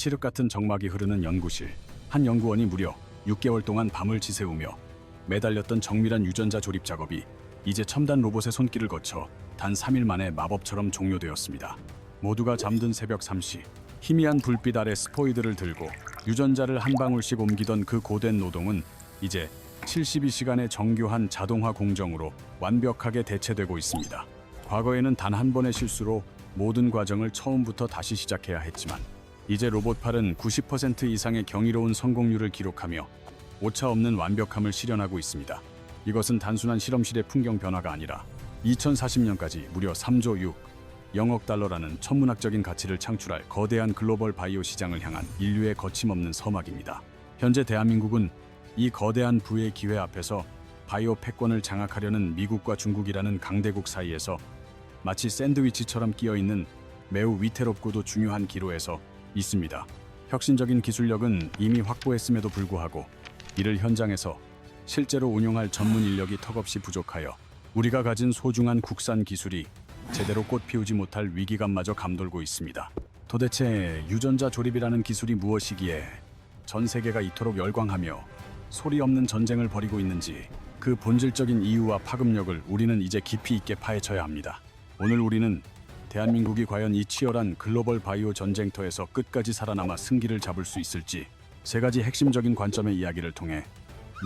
칠흑 같은 정막이 흐르는 연구실. 한 연구원이 무려 6개월 동안 밤을 지새우며 매달렸던 정밀한 유전자 조립 작업이 이제 첨단 로봇의 손길을 거쳐 단 3일 만에 마법처럼 종료되었습니다. 모두가 잠든 새벽 3시, 희미한 불빛 아래 스포이드를 들고 유전자를 한 방울씩 옮기던 그 고된 노동은 이제 72시간의 정교한 자동화 공정으로 완벽하게 대체되고 있습니다. 과거에는 단 한 번의 실수로 모든 과정을 처음부터 다시 시작해야 했지만 이제 로봇팔은 90% 이상의 경이로운 성공률을 기록하며 오차없는 완벽함을 실현하고 있습니다. 이것은 단순한 실험실의 풍경 변화가 아니라 2040년까지 무려 3조 6영억 달러라는 천문학적인 가치를 창출할 거대한 글로벌 바이오 시장을 향한 인류의 거침없는 서막입니다. 현재 대한민국은 이 거대한 부의 기회 앞에서 바이오 패권을 장악하려는 미국과 중국이라는 강대국 사이에서 마치 샌드위치처럼 끼어있는 매우 위태롭고도 중요한 기로에서 있습니다. 혁신적인 기술력은 이미 확보했음에도 불구하고 이를 현장에서 실제로 운용할 전문 인력이 턱없이 부족하여 우리가 가진 소중한 국산 기술이 제대로 꽃 피우지 못할 위기감마저 감돌고 있습니다. 도대체 유전자 조립이라는 기술이 무엇이기에 전 세계가 이토록 열광하며 소리 없는 전쟁을 벌이고 있는지 그 본질적인 이유와 파급력을 우리는 이제 깊이 있게 파헤쳐야 합니다. 오늘 우리는 대한민국이 과연 이 치열한 글로벌 바이오 전쟁터에서 끝까지 살아남아 승기를 잡을 수 있을지 세 가지 핵심적인 관점의 이야기를 통해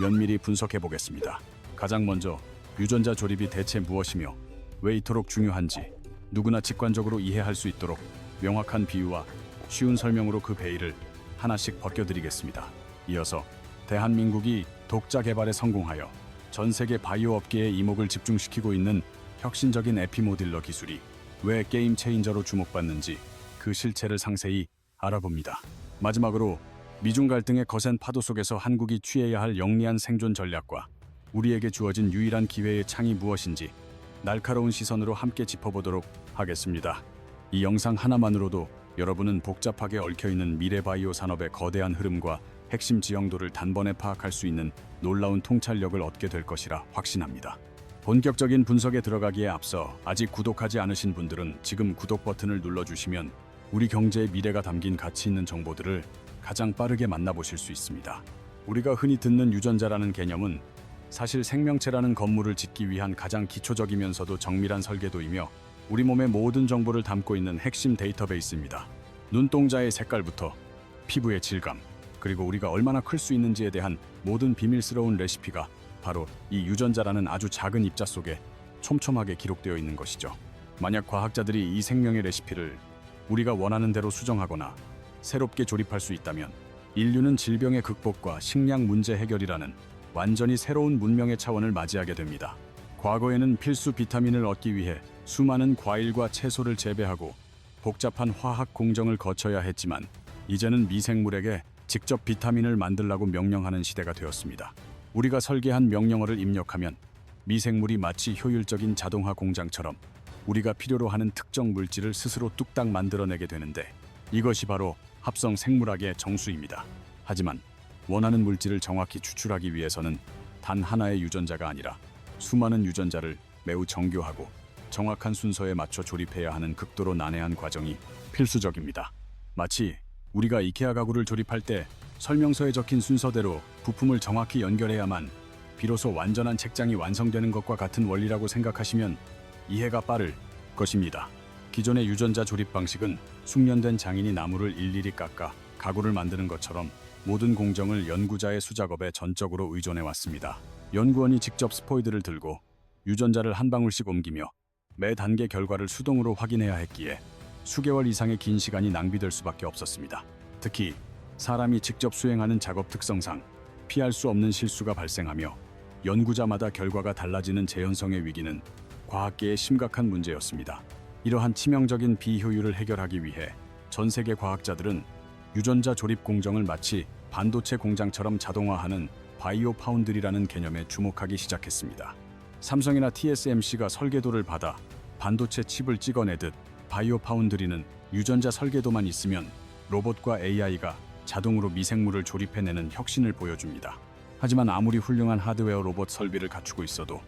면밀히 분석해 보겠습니다. 가장 먼저 유전자 조립이 대체 무엇이며 왜 이토록 중요한지 누구나 직관적으로 이해할 수 있도록 명확한 비유와 쉬운 설명으로 그 베일을 하나씩 벗겨드리겠습니다. 이어서 대한민국이 독자 개발에 성공하여 전 세계 바이오 업계에 이목을 집중시키고 있는 혁신적인 에피모딜러 기술이 왜 게임 체인저로 주목받는지 그 실체를 상세히 알아봅니다. 마지막으로 미중 갈등의 거센 파도 속에서 한국이 취해야 할 영리한 생존 전략과 우리에게 주어진 유일한 기회의 창이 무엇인지 날카로운 시선으로 함께 짚어보도록 하겠습니다. 이 영상 하나만으로도 여러분은 복잡하게 얽혀있는 미래 바이오 산업의 거대한 흐름과 핵심 지형도를 단번에 파악할 수 있는 놀라운 통찰력을 얻게 될 것이라 확신합니다. 본격적인 분석에 들어가기에 앞서 아직 구독하지 않으신 분들은 지금 구독 버튼을 눌러주시면 우리 경제의 미래가 담긴 가치 있는 정보들을 가장 빠르게 만나보실 수 있습니다. 우리가 흔히 듣는 유전자라는 개념은 사실 생명체라는 건물을 짓기 위한 가장 기초적이면서도 정밀한 설계도이며 우리 몸의 모든 정보를 담고 있는 핵심 데이터베이스입니다. 눈동자의 색깔부터 피부의 질감, 그리고 우리가 얼마나 클 수 있는지에 대한 모든 비밀스러운 레시피가 바로 이 유전자라는 아주 작은 입자 속에 촘촘하게 기록되어 있는 것이죠. 만약 과학자들이 이 생명의 레시피를 우리가 원하는 대로 수정하거나 새롭게 조립할 수 있다면 인류는 질병의 극복과 식량 문제 해결이라는 완전히 새로운 문명의 차원을 맞이하게 됩니다. 과거에는 필수 비타민을 얻기 위해 수많은 과일과 채소를 재배하고 복잡한 화학 공정을 거쳐야 했지만 이제는 미생물에게 직접 비타민을 만들라고 명령하는 시대가 되었습니다. 우리가 설계한 명령어를 입력하면 미생물이 마치 효율적인 자동화 공장처럼 우리가 필요로 하는 특정 물질을 스스로 뚝딱 만들어내게 되는데 이것이 바로 합성 생물학의 정수입니다. 하지만 원하는 물질을 정확히 추출하기 위해서는 단 하나의 유전자가 아니라 수많은 유전자를 매우 정교하고 정확한 순서에 맞춰 조립해야 하는 극도로 난해한 과정이 필수적입니다. 마치 우리가 이케아 가구를 조립할 때 설명서에 적힌 순서대로 부품을 정확히 연결해야만 비로소 완전한 책장이 완성되는 것과 같은 원리라고 생각하시면 이해가 빠를 것입니다. 기존의 유전자 조립 방식은 숙련된 장인이 나무를 일일이 깎아 가구를 만드는 것처럼 모든 공정을 연구자의 수작업에 전적으로 의존해 왔습니다. 연구원이 직접 스포이드를 들고 유전자를 한 방울씩 옮기며 매 단계 결과를 수동으로 확인해야 했기에 수개월 이상의 긴 시간이 낭비될 수밖에 없었습니다. 특히 사람이 직접 수행하는 작업 특성상 피할 수 없는 실수가 발생하며 연구자마다 결과가 달라지는 재현성의 위기는 과학계의 심각한 문제였습니다. 이러한 치명적인 비효율을 해결하기 위해 전 세계 과학자들은 유전자 조립 공정을 마치 반도체 공장처럼 자동화하는 바이오 파운드리라는 개념에 주목하기 시작했습니다. 삼성이나 TSMC가 설계도를 받아 반도체 칩을 찍어내듯 바이오 파운드리는 유전자 설계도만 있으면 로봇과 AI가 자동으로 미생물을 조립해내는 혁신을 보여줍니다. 하지만 아무리 훌륭한 하드웨어 로봇 설비를 갖추고 있어도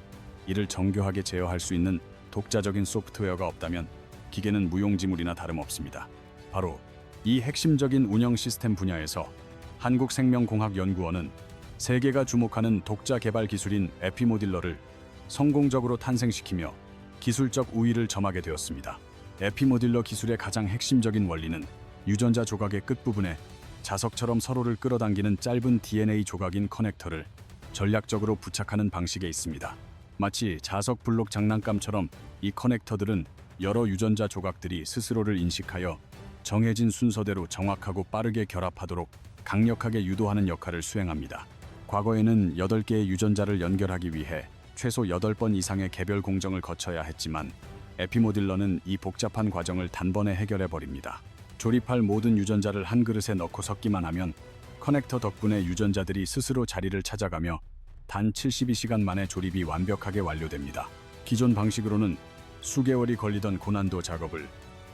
이를 정교하게 제어할 수 있는 독자적인 소프트웨어가 없다면 기계는 무용지물이나 다름없습니다. 바로 이 핵심적인 운영 시스템 분야에서 한국생명공학연구원은 세계가 주목하는 독자 개발 기술인 에피모딜러를 성공적으로 탄생시키며 기술적 우위를 점하게 되었습니다. 에피모딜러 기술의 가장 핵심적인 원리는 유전자 조각의 끝부분에 자석처럼 서로를 끌어당기는 짧은 DNA 조각인 커넥터를 전략적으로 부착하는 방식에 있습니다. 마치 자석 블록 장난감처럼 이 커넥터들은 여러 유전자 조각들이 스스로를 인식하여 정해진 순서대로 정확하고 빠르게 결합하도록 강력하게 유도하는 역할을 수행합니다. 과거에는 8개의 유전자를 연결하기 위해 최소 8번 이상의 개별 공정을 거쳐야 했지만 에피모딜러는 이 복잡한 과정을 단번에 해결해 버립니다. 조립할 모든 유전자를 한 그릇에 넣고 섞기만 하면 커넥터 덕분에 유전자들이 스스로 자리를 찾아가며 단 72시간 만에 조립이 완벽하게 완료됩니다. 기존 방식으로는 수개월이 걸리던 고난도 작업을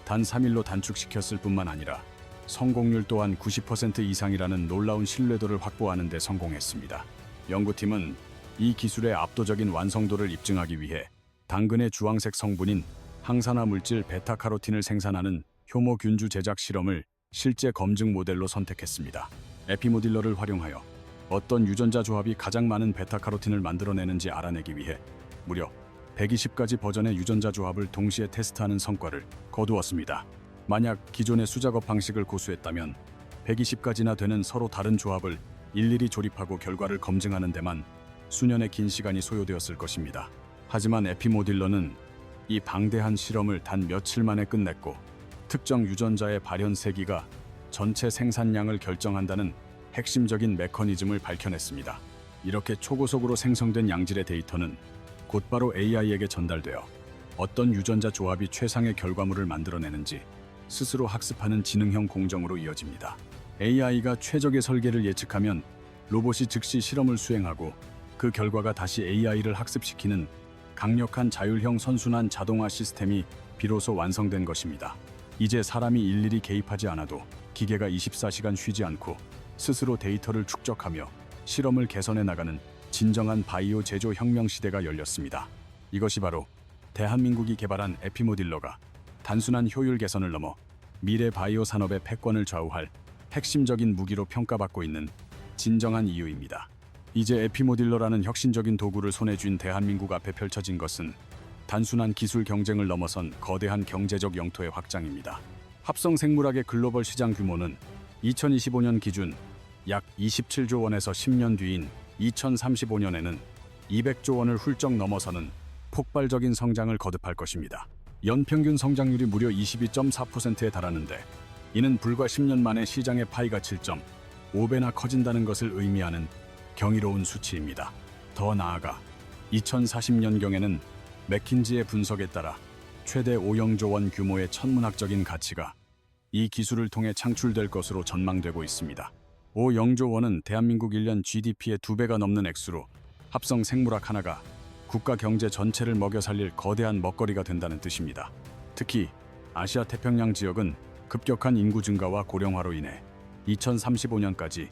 단 3일로 단축시켰을 뿐만 아니라 성공률 또한 90% 이상이라는 놀라운 신뢰도를 확보하는 데 성공했습니다. 연구팀은 이 기술의 압도적인 완성도를 입증하기 위해 당근의 주황색 성분인 항산화 물질 베타카로틴을 생산하는 효모균주 제작 실험을 실제 검증 모델로 선택했습니다. 에피모딜러를 활용하여 어떤 유전자 조합이 가장 많은 베타카로틴을 만들어내는지 알아내기 위해 무려 120가지 버전의 유전자 조합을 동시에 테스트하는 성과를 거두었습니다. 만약 기존의 수작업 방식을 고수했다면 120가지나 되는 서로 다른 조합을 일일이 조립하고 결과를 검증하는 데만 수년의 긴 시간이 소요되었을 것입니다. 하지만 에피모딜러는 이 방대한 실험을 단 며칠 만에 끝냈고 특정 유전자의 발현 세기가 전체 생산량을 결정한다는 핵심적인 메커니즘을 밝혀냈습니다. 이렇게 초고속으로 생성된 양질의 데이터는 곧바로 AI에게 전달되어 어떤 유전자 조합이 최상의 결과물을 만들어내는지 스스로 학습하는 지능형 공정으로 이어집니다. AI가 최적의 설계를 예측하면 로봇이 즉시 실험을 수행하고 그 결과가 다시 AI를 학습시키는 강력한 자율형 선순환 자동화 시스템이 비로소 완성된 것입니다. 이제 사람이 일일이 개입하지 않아도 기계가 24시간 쉬지 않고 스스로 데이터를 축적하며 실험을 개선해 나가는 진정한 바이오 제조 혁명 시대가 열렸습니다. 이것이 바로 대한민국이 개발한 에피모딜러가 단순한 효율 개선을 넘어 미래 바이오 산업의 패권을 좌우할 핵심적인 무기로 평가받고 있는 진정한 이유입니다. 이제 에피모딜러라는 혁신적인 도구를 손에 쥔 대한민국 앞에 펼쳐진 것은 단순한 기술 경쟁을 넘어선 거대한 경제적 영토의 확장입니다. 합성 생물학의 글로벌 시장 규모는 2025년 기준 약 27조 원에서 10년 뒤인 2035년에는 200조 원을 훌쩍 넘어서는 폭발적인 성장을 거듭할 것입니다. 연평균 성장률이 무려 22.4%에 달하는데 이는 불과 10년 만에 시장의 파이가 7.5배나 커진다는 것을 의미하는 경이로운 수치입니다. 더 나아가 2040년경에는 맥킨지의 분석에 따라 최대 5영조 원 규모의 천문학적인 가치가 이 기술을 통해 창출될 것으로 전망되고 있습니다. 5영조 원은 대한민국 1년 GDP의 2배가 넘는 액수로 합성 생물학 하나가 국가 경제 전체를 먹여 살릴 거대한 먹거리가 된다는 뜻입니다. 특히 아시아 태평양 지역은 급격한 인구 증가와 고령화로 인해 2035년까지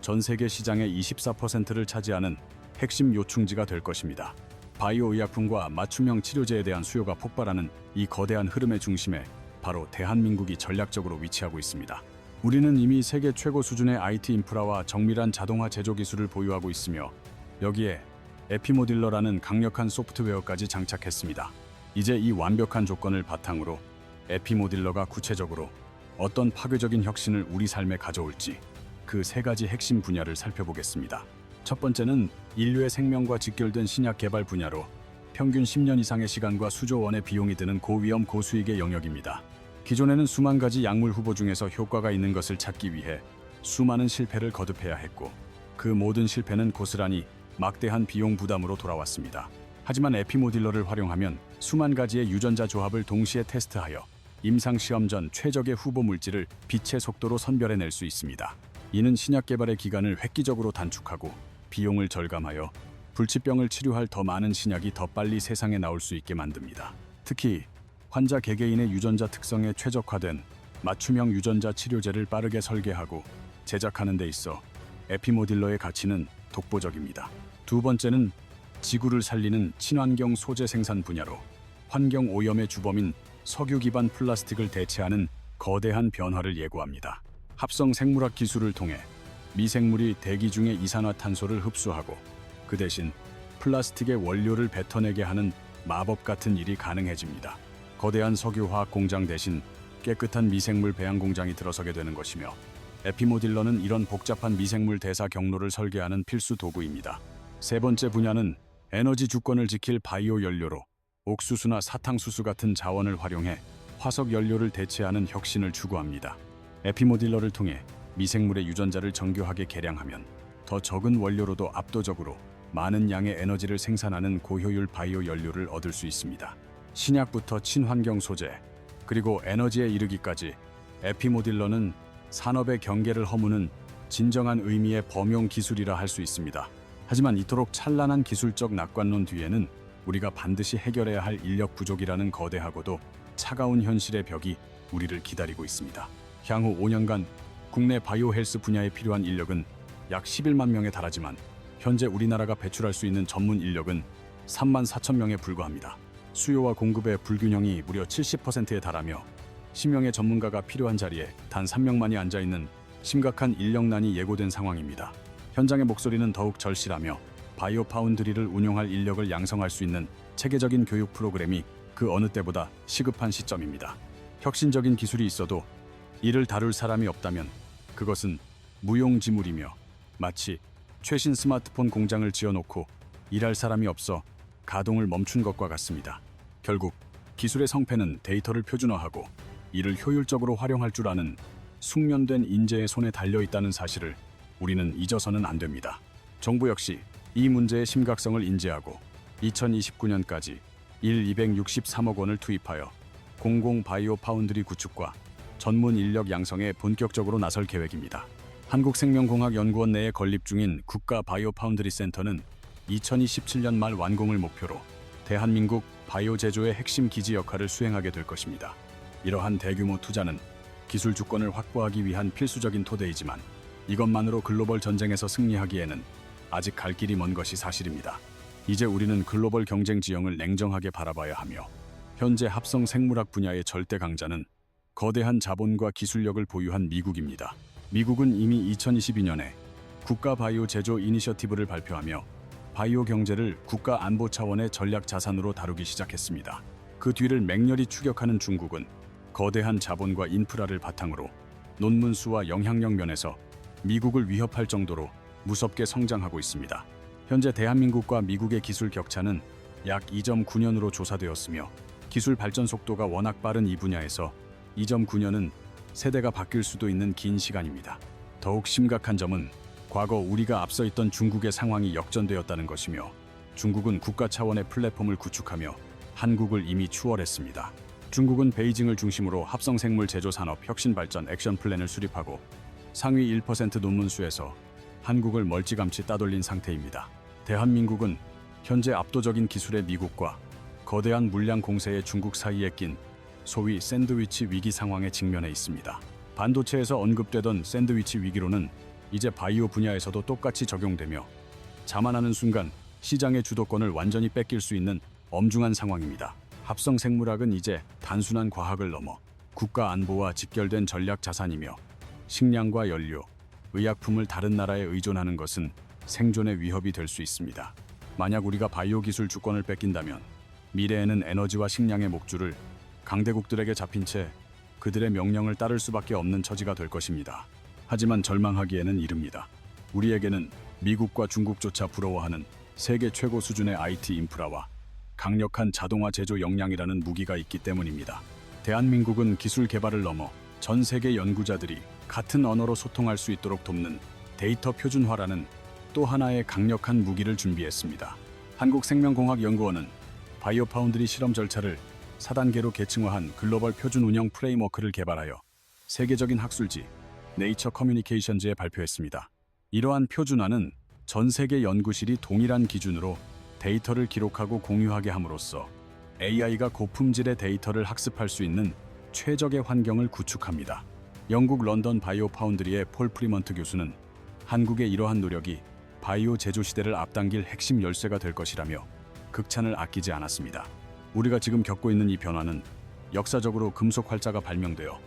전 세계 시장의 24%를 차지하는 핵심 요충지가 될 것입니다. 바이오 의약품과 맞춤형 치료제에 대한 수요가 폭발하는 이 거대한 흐름의 중심에 바로 대한민국이 전략적으로 위치하고 있습니다. 우리는 이미 세계 최고 수준의 IT 인프라와 정밀한 자동화 제조 기술을 보유하고 있으며 여기에 에피모딜러라는 강력한 소프트웨어까지 장착했습니다. 이제 이 완벽한 조건을 바탕으로 에피모딜러가 구체적으로 어떤 파괴적인 혁신을 우리 삶에 가져올지 그 세 가지 핵심 분야를 살펴보겠습니다. 첫 번째는 인류의 생명과 직결된 신약 개발 분야로 평균 10년 이상의 시간과 수조 원의 비용이 드는 고위험 고수익의 영역입니다. 기존에는 수만 가지 약물 후보 중에서 효과가 있는 것을 찾기 위해 수많은 실패를 거듭해야 했고 그 모든 실패는 고스란히 막대한 비용 부담으로 돌아왔습니다. 하지만 에피모딜러를 활용하면 수만 가지의 유전자 조합을 동시에 테스트하여 임상시험 전 최적의 후보 물질을 빛의 속도로 선별해낼 수 있습니다. 이는 신약 개발의 기간을 획기적으로 단축하고 비용을 절감하여 불치병을 치료할 더 많은 신약이 더 빨리 세상에 나올 수 있게 만듭니다. 특히 환자 개개인의 유전자 특성에 최적화된 맞춤형 유전자 치료제를 빠르게 설계하고 제작하는 데 있어 에피모딜러의 가치는 독보적입니다. 두 번째는 지구를 살리는 친환경 소재 생산 분야로 환경 오염의 주범인 석유 기반 플라스틱을 대체하는 거대한 변화를 예고합니다. 합성 생물학 기술을 통해 미생물이 대기 중의 이산화탄소를 흡수하고 그 대신 플라스틱의 원료를 뱉어내게 하는 마법 같은 일이 가능해집니다. 거대한 석유화학 공장 대신 깨끗한 미생물 배양 공장이 들어서게 되는 것이며, 에피모딜러는 이런 복잡한 미생물 대사 경로를 설계하는 필수 도구입니다. 세 번째 분야는 에너지 주권을 지킬 바이오 연료로 옥수수나 사탕수수 같은 자원을 활용해 화석 연료를 대체하는 혁신을 추구합니다. 에피모딜러를 통해 미생물의 유전자를 정교하게 개량하면 더 적은 원료로도 압도적으로 많은 양의 에너지를 생산하는 고효율 바이오 연료를 얻을 수 있습니다. 신약부터 친환경 소재, 그리고 에너지에 이르기까지 에피모딜러는 산업의 경계를 허무는 진정한 의미의 범용 기술이라 할 수 있습니다. 하지만 이토록 찬란한 기술적 낙관론 뒤에는 우리가 반드시 해결해야 할 인력 부족이라는 거대하고도 차가운 현실의 벽이 우리를 기다리고 있습니다. 향후 5년간 국내 바이오 헬스 분야에 필요한 인력은 약 11만 명에 달하지만 현재 우리나라가 배출할 수 있는 전문 인력은 3만 4천 명에 불과합니다. 수요와 공급의 불균형이 무려 70%에 달하며 10명의 전문가가 필요한 자리에 단 3명만이 앉아있는 심각한 인력난이 예고된 상황입니다. 현장의 목소리는 더욱 절실하며 바이오 파운드리를 운용할 인력을 양성할 수 있는 체계적인 교육 프로그램이 그 어느 때보다 시급한 시점입니다. 혁신적인 기술이 있어도 이를 다룰 사람이 없다면 그것은 무용지물이며 마치 최신 스마트폰 공장을 지어놓고 일할 사람이 없어 가동을 멈춘 것과 같습니다. 결국 기술의 성패는 데이터를 표준화하고 이를 효율적으로 활용할 줄 아는 숙련된 인재의 손에 달려있다는 사실을 우리는 잊어서는 안 됩니다. 정부 역시 이 문제의 심각성을 인지하고 2029년까지 263억 원을 투입하여 공공 바이오 파운드리 구축과 전문 인력 양성에 본격적으로 나설 계획입니다. 한국생명공학연구원 내에 건립 중인 국가 바이오 파운드리 센터는 2027년 말 완공을 목표로 대한민국 바이오 제조의 핵심 기지 역할을 수행하게 될 것입니다. 이러한 대규모 투자는 기술 주권을 확보하기 위한 필수적인 토대이지만 이것만으로 글로벌 전쟁에서 승리하기에는 아직 갈 길이 먼 것이 사실입니다. 이제 우리는 글로벌 경쟁 지형을 냉정하게 바라봐야 하며 현재 합성 생물학 분야의 절대 강자는 거대한 자본과 기술력을 보유한 미국입니다. 미국은 이미 2022년에 국가 바이오 제조 이니셔티브를 발표하며 바이오 경제를 국가 안보 차원의 전략 자산으로 다루기 시작했습니다. 그 뒤를 맹렬히 추격하는 중국은 거대한 자본과 인프라를 바탕으로 논문 수와 영향력 면에서 미국을 위협할 정도로 무섭게 성장하고 있습니다. 현재 대한민국과 미국의 기술 격차는 약 2.9년으로 조사되었으며 기술 발전 속도가 워낙 빠른 이 분야에서 2.9년은 세대가 바뀔 수도 있는 긴 시간입니다. 더욱 심각한 점은 과거 우리가 앞서 있던 중국의 상황이 역전되었다는 것이며 중국은 국가 차원의 플랫폼을 구축하며 한국을 이미 추월했습니다. 중국은 베이징을 중심으로 합성생물 제조 산업 혁신 발전 액션 플랜을 수립하고 상위 1% 논문 수에서 한국을 멀찌감치 따돌린 상태입니다. 대한민국은 현재 압도적인 기술의 미국과 거대한 물량 공세의 중국 사이에 낀 소위 샌드위치 위기 상황에 직면해 있습니다. 반도체에서 언급되던 샌드위치 위기로는 이제 바이오 분야에서도 똑같이 적용되며 자만하는 순간 시장의 주도권을 완전히 뺏길 수 있는 엄중한 상황입니다. 합성 생물학은 이제 단순한 과학을 넘어 국가 안보와 직결된 전략 자산이며 식량과 연료, 의약품을 다른 나라에 의존하는 것은 생존의 위협이 될 수 있습니다. 만약 우리가 바이오 기술 주권을 뺏긴다면 미래에는 에너지와 식량의 목줄을 강대국들에게 잡힌 채 그들의 명령을 따를 수밖에 없는 처지가 될 것입니다. 하지만 절망하기에는 이릅니다. 우리에게는 미국과 중국조차 부러워하는 세계 최고 수준의 IT 인프라와 강력한 자동화 제조 역량이라는 무기가 있기 때문입니다. 대한민국은 기술 개발을 넘어 전 세계 연구자들이 같은 언어로 소통할 수 있도록 돕는 데이터 표준화라는 또 하나의 강력한 무기를 준비했습니다. 한국생명공학연구원은 바이오 파운드리 실험 절차를 4단계로 계층화한 글로벌 표준 운영 프레임워크를 개발하여 세계적인 학술지 네이처 커뮤니케이션즈에 발표했습니다. 이러한 표준화는 전 세계 연구실이 동일한 기준으로 데이터를 기록하고 공유하게 함으로써 AI가 고품질의 데이터를 학습할 수 있는 최적의 환경을 구축합니다. 영국 런던 바이오 파운드리의 폴 프리먼트 교수는 한국의 이러한 노력이 바이오 제조 시대를 앞당길 핵심 열쇠가 될 것이라며 극찬을 아끼지 않았습니다. 우리가 지금 겪고 있는 이 변화는 역사적으로 금속 활자가 발명되어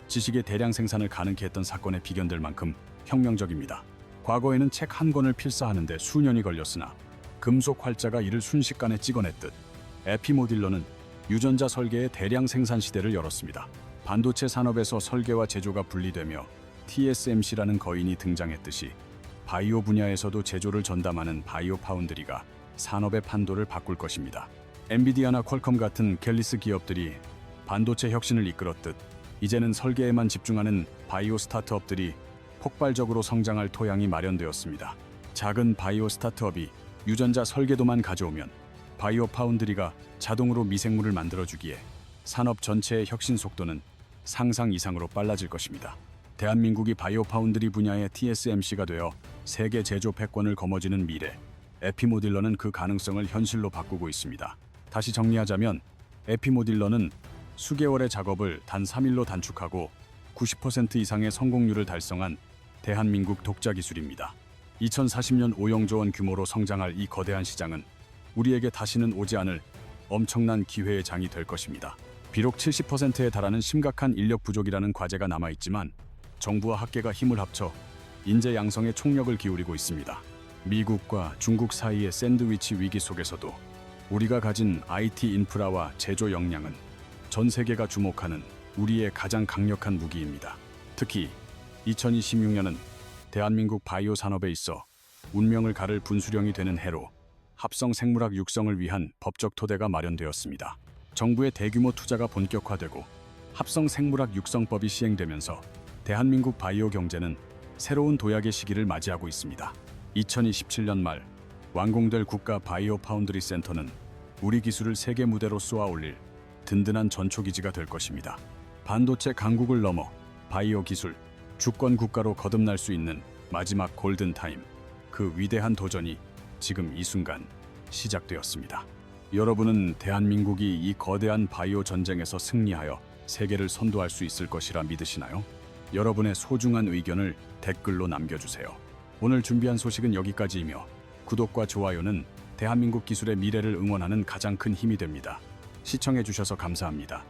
지식의 대량 생산을 가능케 했던 사건에 비견될 만큼 혁명적입니다. 과거에는 책 한 권을 필사하는데 수년이 걸렸으나 금속 활자가 이를 순식간에 찍어냈듯 에피모딜러는 유전자 설계의 대량 생산 시대를 열었습니다. 반도체 산업에서 설계와 제조가 분리되며 TSMC라는 거인이 등장했듯이 바이오 분야에서도 제조를 전담하는 바이오 파운드리가 산업의 판도를 바꿀 것입니다. 엔비디아나 퀄컴 같은 갤리스 기업들이 반도체 혁신을 이끌었듯 이제는 설계에만 집중하는 바이오 스타트업들이 폭발적으로 성장할 토양이 마련되었습니다. 작은 바이오 스타트업이 유전자 설계도만 가져오면 바이오 파운드리가 자동으로 미생물을 만들어주기에 산업 전체의 혁신 속도는 상상 이상으로 빨라질 것입니다. 대한민국이 바이오 파운드리 분야의 TSMC가 되어 세계 제조 패권을 거머쥐는 미래, 에피모딜러는 그 가능성을 현실로 바꾸고 있습니다. 다시 정리하자면 에피모딜러는 수개월의 작업을 단 3일로 단축하고 90% 이상의 성공률을 달성한 대한민국 독자 기술입니다. 2040년 5영조 원 규모로 성장할 이 거대한 시장은 우리에게 다시는 오지 않을 엄청난 기회의 장이 될 것입니다. 비록 70%에 달하는 심각한 인력 부족이라는 과제가 남아있지만 정부와 학계가 힘을 합쳐 인재 양성에 총력을 기울이고 있습니다. 미국과 중국 사이의 샌드위치 위기 속에서도 우리가 가진 IT 인프라와 제조 역량은 전 세계가 주목하는 우리의 가장 강력한 무기입니다. 특히 2026년은 대한민국 바이오 산업에 있어 운명을 가를 분수령이 되는 해로 합성 생물학 육성을 위한 법적 토대가 마련되었습니다. 정부의 대규모 투자가 본격화되고 합성 생물학 육성법이 시행되면서 대한민국 바이오 경제는 새로운 도약의 시기를 맞이하고 있습니다. 2027년 말 완공될 국가 바이오 파운드리 센터는 우리 기술을 세계 무대로 쏘아 올릴 든든한 전초기지가 될 것입니다. 반도체 강국을 넘어 바이오 기술 주권 국가로 거듭날 수 있는 마지막 골든타임, 그 위대한 도전이 지금 이 순간 시작되었습니다. 여러분은 대한민국이 이 거대한 바이오 전쟁에서 승리하여 세계를 선도할 수 있을 것이라 믿으시나요? 여러분의 소중한 의견을 댓글로 남겨주세요. 오늘 준비한 소식은 여기까지이며 구독과 좋아요는 대한민국 기술의 미래를 응원하는 가장 큰 힘이 됩니다. 시청해주셔서 감사합니다.